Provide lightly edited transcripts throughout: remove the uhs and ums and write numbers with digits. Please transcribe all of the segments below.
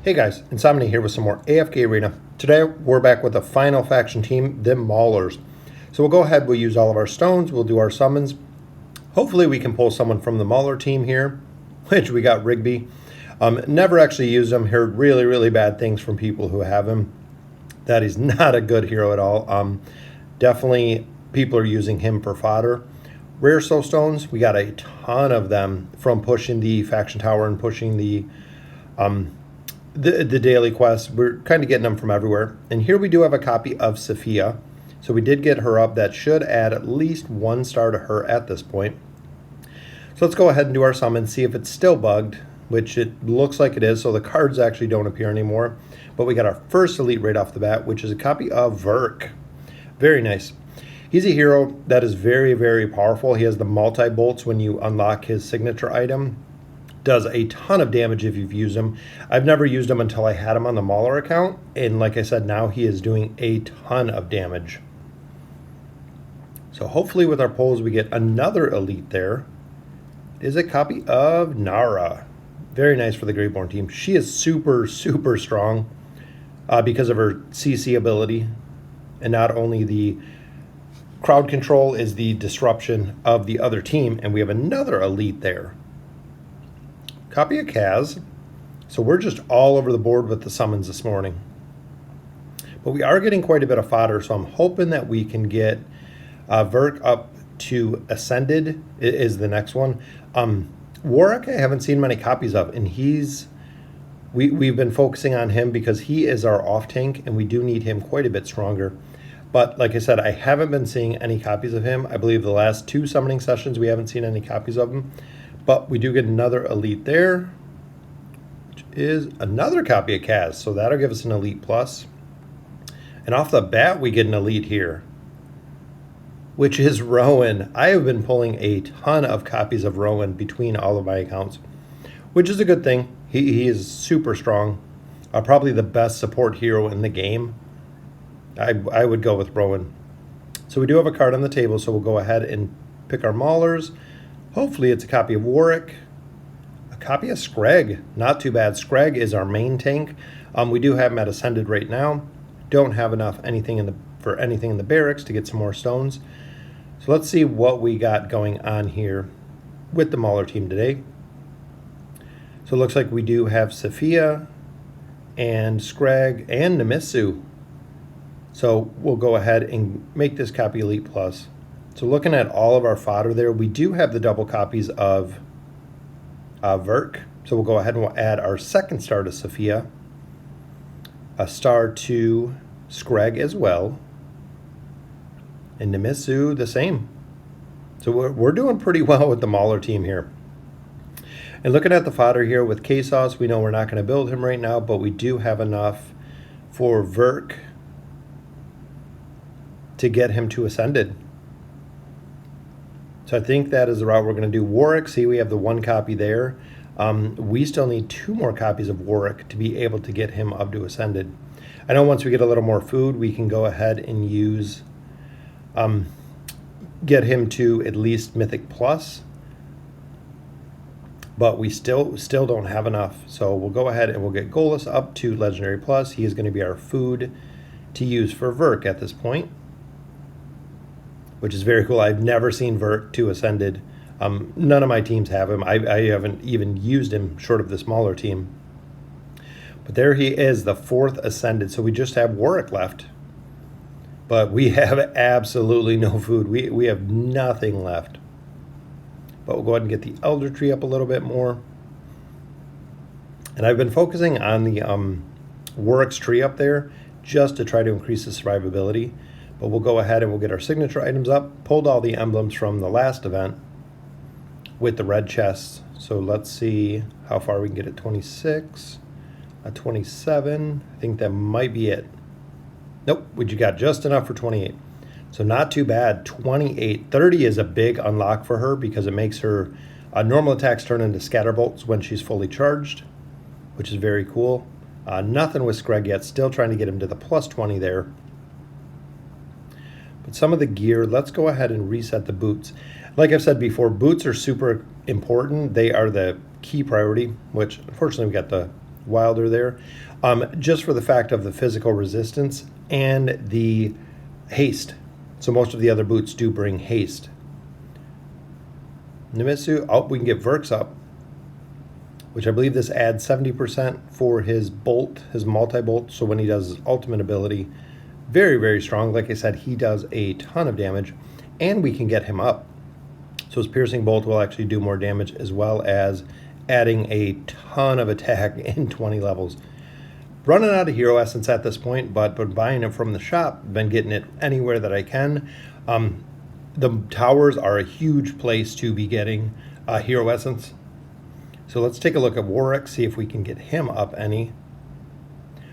Hey guys, Insomnia here with some more AFK Arena. Today we're back with the final faction team, the Maulers. So we'll go ahead, we'll use all of our stones, we'll do our summons. Hopefully we can pull someone from the Mauler team here, which we got Rigby. Never actually used him, heard really bad things from people who have him. That he's not a good hero at all. Definitely people are using him for fodder. Rare soul stones, we got a ton of them from pushing the faction tower and pushing the daily quests. We're kind of getting them from everywhere. And here we do have a copy of Safiya. So we did get her up. That should add at least 1 star to her at this point. So let's go ahead and do our summon, see if it's still bugged, which it looks like it is. So the cards actually don't appear anymore. But we got our first elite right off the bat, which is a copy of Vurk. Very nice. He's a hero that is very powerful. He has the multi-bolts when you unlock his signature item. Does a ton of damage if you've used him. I've never used him until I had him on the Mauler account, and like I said, now he is doing a ton of damage. So hopefully with our pulls we get another elite there. It is a copy of Nara. Very nice for the Greatborn team. She is super strong because of her CC ability, and not only the crowd control is the disruption of the other team, and we have another elite there. Copy of Kaz. So we're just all over the board with the summons this morning. But we are getting quite a bit of fodder, so I'm hoping that we can get Vurk up to Ascended is the next one. Warwick I haven't seen many copies of, and we've been focusing on him because he is our off tank, and we do need him quite a bit stronger. But like I said, I haven't been seeing any copies of him. I believe the last 2 summoning sessions we haven't seen any copies of him. But we do get another elite there, which is another copy of Kaz. So that'll give us an elite plus. And off the bat, we get an elite here, which is Rowan. I have been pulling a ton of copies of Rowan between all of my accounts, which is a good thing. He is super strong. Probably the best support hero in the game. I would go with Rowan. So we do have a card on the table, so we'll go ahead and pick our Maulers. Hopefully it's a copy of Warwick, a copy of Skreg. Not too bad. Skreg is our main tank. We do have him at Ascended right now. Don't have enough for anything in the barracks to get some more stones. So let's see what we got going on here with the Mauler team today. So it looks like we do have Safiya and Skreg and Numisu. So we'll go ahead and make this copy Elite Plus. So looking at all of our fodder there, we do have the double copies of Vurk. So we'll go ahead and we'll add our second star to Safiya, a star to Skreg as well, and Numisu the same. So we're doing pretty well with the Mauler team here. And looking at the fodder here with K-Sauce, we know we're not going to build him right now, but we do have enough for Vurk to get him to Ascended. So I think that is the route we're going to do. Warwick, see we have the 1 copy there. We still need 2 more copies of Warwick to be able to get him up to Ascended. I know once we get a little more food, we can go ahead and use, get him to at least Mythic Plus. But we still don't have enough. So we'll go ahead and we'll get Golas up to Legendary Plus. He is going to be our food to use for Vurk at this point, which is very cool. I've never seen Vurk to Ascended. None of my teams have him. I haven't even used him short of the smaller team. But there he is, the 4th Ascended. So we just have Warwick left. But we have absolutely no food. We have nothing left. But we'll go ahead and get the Elder Tree up a little bit more. And I've been focusing on the Warwick's tree up there just to try to increase the survivability. But we'll go ahead and we'll get our signature items up. Pulled all the emblems from the last event with the red chests. So let's see how far we can get at 26, a 27. I think that might be it. Nope, we got just enough for 28. So not too bad, 28. 30 is a big unlock for her because it makes her normal attacks turn into scatterbolts when she's fully charged, which is very cool. Nothing with Skreg yet, still trying to get him to the plus 20 there. But some of the gear, let's go ahead and reset the boots. Like I've said before, boots are super important. They are the key priority, which unfortunately we got the Wilder there, just for the fact of the physical resistance and the haste. So most of the other boots do bring haste. Numisu, oh, we can get Vurk's up, which I believe this adds 70% for his bolt, his multi-bolt. So when he does his ultimate ability, very, very strong. Like I said, he does a ton of damage, and we can get him up. So his piercing bolt will actually do more damage, as well as adding a ton of attack in 20 levels. Running out of hero essence at this point, but buying it from the shop, been getting it anywhere that I can. The towers are a huge place to be getting hero essence. So let's take a look at Vurk, see if we can get him up any.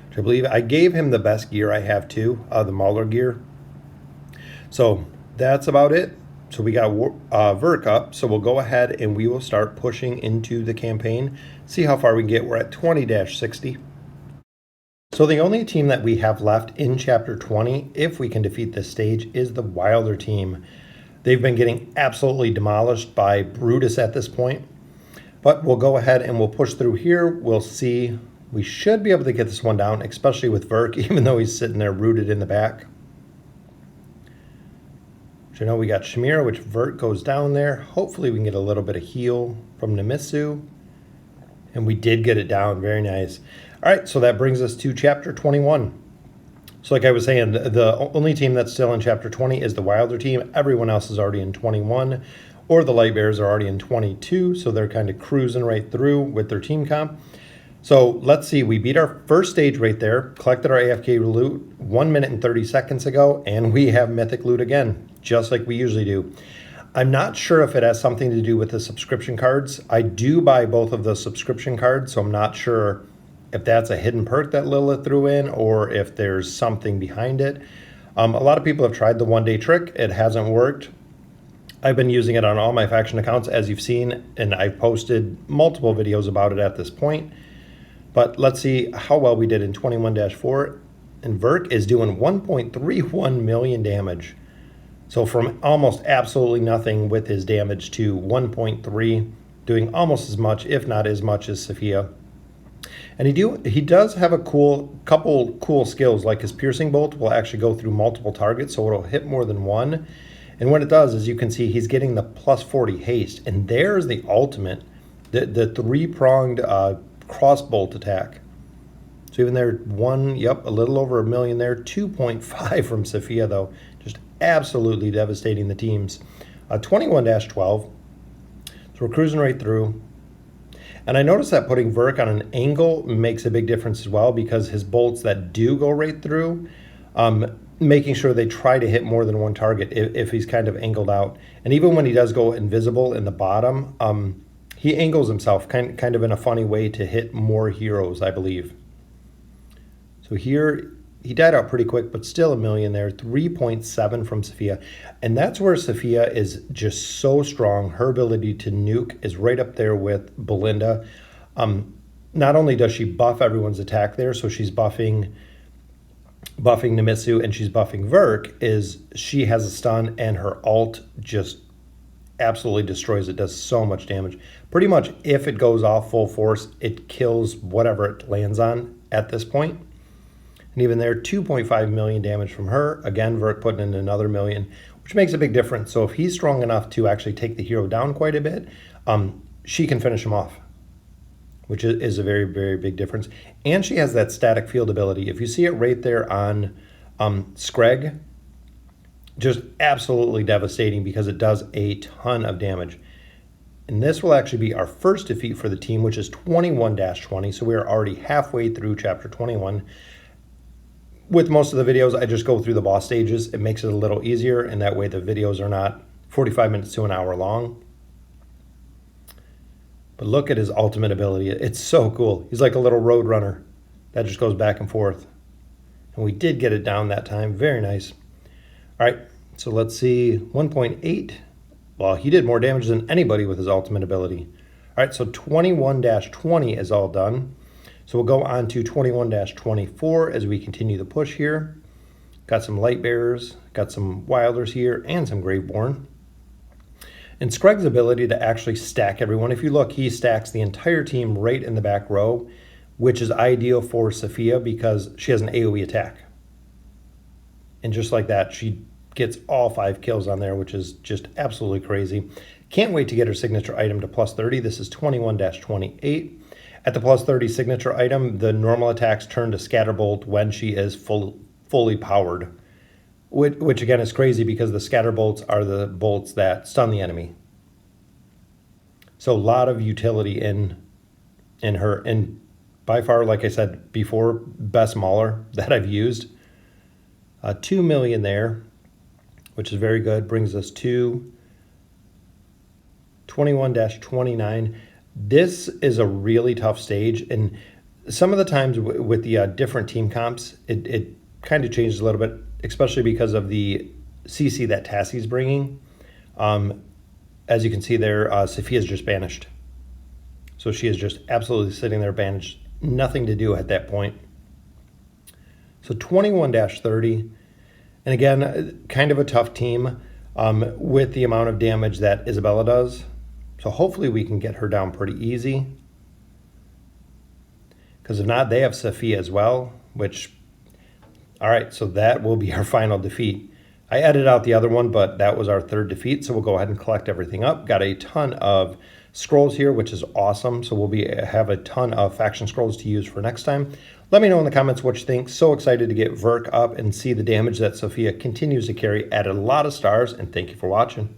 Which I believe I gave him the best gear I have too, the Mauler gear. So that's about it. So we got Vurk up, so we'll go ahead and we will start pushing into the campaign, see how far we can get. We're at 20-60. So the only team that we have left in Chapter 20, if we can defeat this stage, is the Wilder team. They've been getting absolutely demolished by Brutus at this point. But we'll go ahead and we'll push through here. We'll see. We should be able to get this one down, especially with Vurk, even though he's sitting there rooted in the back. So you know we got Shamir, which Vurk goes down there. Hopefully we can get a little bit of heal from Numisu. And we did get it down. Very nice. All right, so that brings us to Chapter 21. So like I was saying, the only team that's still in Chapter 20 is the Wilder team. Everyone else is already in 21, or the Light Bears are already in 22, so they're kind of cruising right through with their team comp. So let's see, we beat our first stage right there, collected our AFK loot 1 minute and 30 seconds ago, and we have mythic loot again, just like we usually do. I'm not sure if it has something to do with the subscription cards. I do buy both of the subscription cards, so I'm not sure if that's a hidden perk that Lilith threw in or if there's something behind it. A lot of people have tried the one-day trick. It hasn't worked. I've been using it on all my faction accounts, as you've seen, and I've posted multiple videos about it at this point. But let's see how well we did in 21-4. And Vurk is doing 1.31 million damage. So from almost absolutely nothing with his damage to 1.3, doing almost as much, if not as much as Safiya. And he does have a couple cool skills, like his piercing bolt will actually go through multiple targets, so it'll hit more than one. And what it does, as you can see, he's getting the plus 40 haste. And there's the ultimate, the three-pronged cross bolt attack. So even there, a little over 1 million there. 2.5 from Safiya, though. Just absolutely devastating the teams. 21-12. So we're cruising right through. And I noticed that putting Vurk on an angle makes a big difference as well, because his bolts that do go right through, making sure they try to hit more than one target if he's kind of angled out. And even when he does go invisible in the bottom, he angles himself kind of in a funny way to hit more heroes, I believe. So here, he died out pretty quick, but still 1 million there. 3.7 from Safiya. And that's where Safiya is just so strong. Her ability to nuke is right up there with Belinda. Not only does she buff everyone's attack there, so she's buffing Numisu and she's buffing Vurk, is she has a stun and her ult just absolutely destroys it, does so much damage. Pretty much if it goes off full force, it kills whatever it lands on at this point. And even there, 2.5 million damage from her. Again, Vurk putting in another million, which makes a big difference. So if he's strong enough to actually take the hero down quite a bit, she can finish him off, which is a very, very big difference. And she has that static field ability. If you see it right there on Skreg, just absolutely devastating because it does a ton of damage. And this will actually be our first defeat for the team, which is 21-20. So we are already halfway through Chapter 21. With most of the videos, I just go through the boss stages. It makes it a little easier, and that way the videos are not 45 minutes to an hour long. But look at his ultimate ability. It's so cool. He's like a little road runner that just goes back and forth. And we did get it down that time. Very nice. All right, so let's see. 1.8. Well, he did more damage than anybody with his ultimate ability. All right, so 21-20 is all done. So we'll go on to 21-24 as we continue the push here. Got some Light Bearers, got some Wilders here, and some Graveborn. And Skreg's ability to actually stack everyone. If you look, he stacks the entire team right in the back row, which is ideal for Safiya because she has an AoE attack. And just like that, she gets all 5 kills on there, which is just absolutely crazy. Can't wait to get her signature item to plus 30. This is 21-28. At the plus 30 signature item, the normal attacks turn to Scatterbolt when she is fully powered, which again is crazy because the Scatterbolts are the bolts that stun the enemy. So a lot of utility in her, and by far, like I said before, best Mauler that I've used. 2 million there, which is very good, brings us to 21-29. This is a really tough stage, and some of the times with the different team comps, it kind of changes a little bit, especially because of the CC that Tassie's bringing. As you can see there, Safiya's just banished. So she is just absolutely sitting there banished, nothing to do at that point. So 21-30, and again, kind of a tough team with the amount of damage that Isabella does. So hopefully we can get her down pretty easy. Because if not, they have Safiya as well, which, all right, so that will be our final defeat. I edited out the other one, but that was our 3rd defeat, so we'll go ahead and collect everything up. Got a ton of scrolls here, which is awesome, so we'll have a ton of faction scrolls to use for next time. Let me know in the comments what you think. So excited to get Vurk up and see the damage that Safiya continues to carry. Added a lot of stars, and thank you for watching.